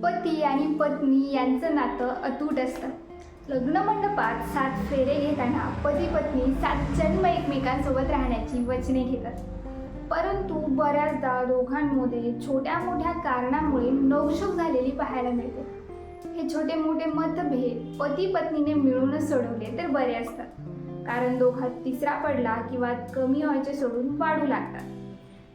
पती आणि पत्नी यांचं नातं अतूट असतं. लग्न मंडपात 7 फेरे घेताना पती पत्नी 7 जन्म एकमेकांसोबत राहण्याची वचने घेतात. परंतु बऱ्याचदा दोघांमध्ये छोट्या मोठ्या कारणामुळे नवशिक झालेली पाहायला मिळते. हे छोटे मोठे मतभेद पती पत्नीने मिळूनच सोडवले तर बरे असतात, कारण दोघात तिसरा पडला किंवा कमी व्हायचे सोडून वाढू लागतात.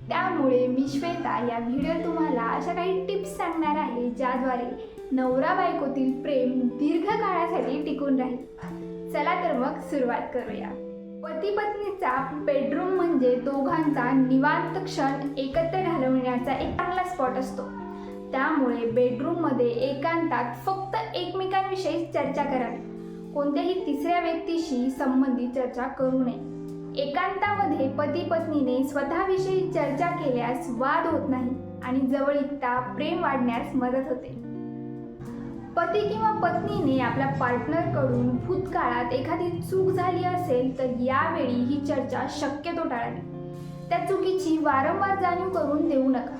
त्यामुळे मी श्वेता या व्हिडिओ तुम्हाला अशा काही टिप्स सांगणार आहे ज्याद्वारे नवरा बायकोतील प्रेम दीर्घ काळासाठी टिकून राहील. चला तर मग सुरुवात करूया. पती पत्नीचा बेडरूम म्हणजे दोघांचा निवांत क्षण एकत्र घालवण्याचा एक चांगला स्पॉट असतो. त्यामुळे बेडरूममध्ये एकांतात फक्त एकमेकांविषयी चर्चा करावी. कोणत्याही तिसऱ्या व्यक्तीशी संबंधित चर्चा करू नये. एकांतामध्ये पती पत्नीने स्वतःविषयी चर्चा केल्यास वाद होत नाही आणि जवळीकता प्रेम वाढण्यास मदत होते. पती किंवा पत्नीने आपल्या पार्टनरकडून भूतकाळात एखादी चूक झाली असेल तर यावेळी ही चर्चा शक्यतो टाळावी. त्या चुकीची वारंवार जाणीव करून देऊ नका.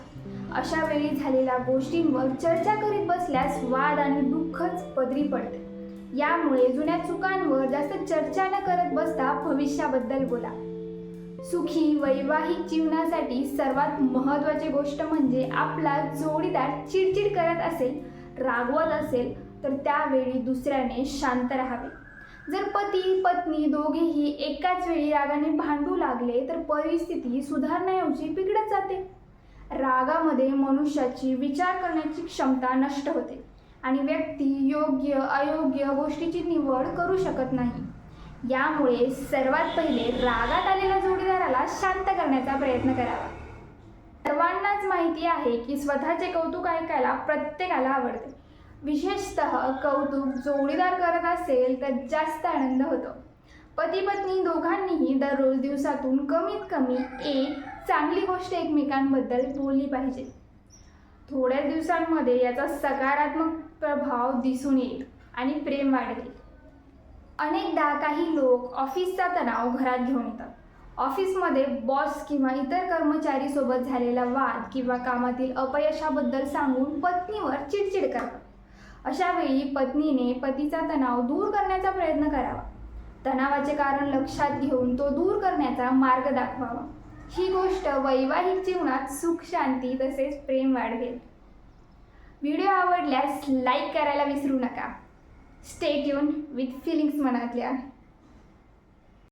अशा वेळी झालेल्या गोष्टींवर चर्चा करीत बसल्यास वाद आणि दुःखच पदरी पडते. यामुळे जुन्या चुकांवर जास्त चर्चा न करत बसता भविष्याबद्दल बोला. सुखी वैवाहिक जीवनासाठी सर्वात महत्त्वाची गोष्ट म्हणजे आपला जोडीदार चिडचिड करत असेल, रागवत असेल तर त्यावेळी दुसऱ्याने शांत राहावे. जर पती पत्नी दोघेही एकाच वेळी रागाने भांडू लागले तर परिस्थिती सुधारण्याऐवजी बिघडत जाते. रागामध्ये मनुष्याची विचार करण्याची क्षमता नष्ट होते आणि व्यक्ती योग्य अयोग्य गोष्टीची निवड करू शकत नाही. यामुळे सर्वात पहिले रागात आलेल्या जोडीदाराला शांत करण्याचा प्रयत्न करावा. सर्वांनाच माहिती आहे की स्वतःचे कौतुक ऐकायला प्रत्येकाला आवडते. विशेषतः कौतुक जोडीदार करत असेल तर जास्त आनंद होतो. पती पत्नी दोघांनीही दररोज दिवसातून कमीत कमी एक चांगली गोष्ट एकमेकांबद्दल बोलली पाहिजे. थोड्याच दिवसांमध्ये याचा सकारात्मक प्रभाव दिसून येईल आणि प्रेम वाढेल. अनेकदा काही लोक ऑफिसचा तणाव घरात घेऊन येतात. ऑफिसमध्ये बॉस किंवा इतर कर्मचारी सोबत झालेला वाद किंवा कामातील अपयशाबद्दल सांगून पत्नीवर चिडचिड करतात. अशा वेळी पत्नीने पतीचा तणाव दूर करण्याचा प्रयत्न करावा. तणावाचे कारण लक्षात घेऊन तो दूर करण्याचा मार्ग दाखवावा. ही गोष्ट वैवाहिक जीवनात सुख शांती तसेच प्रेम वाढवेल. व्हिडिओ आवडल्यास लाईक करायला विसरू नका. स्टे ट्यून विथ फिलिंग्स मनातल्या.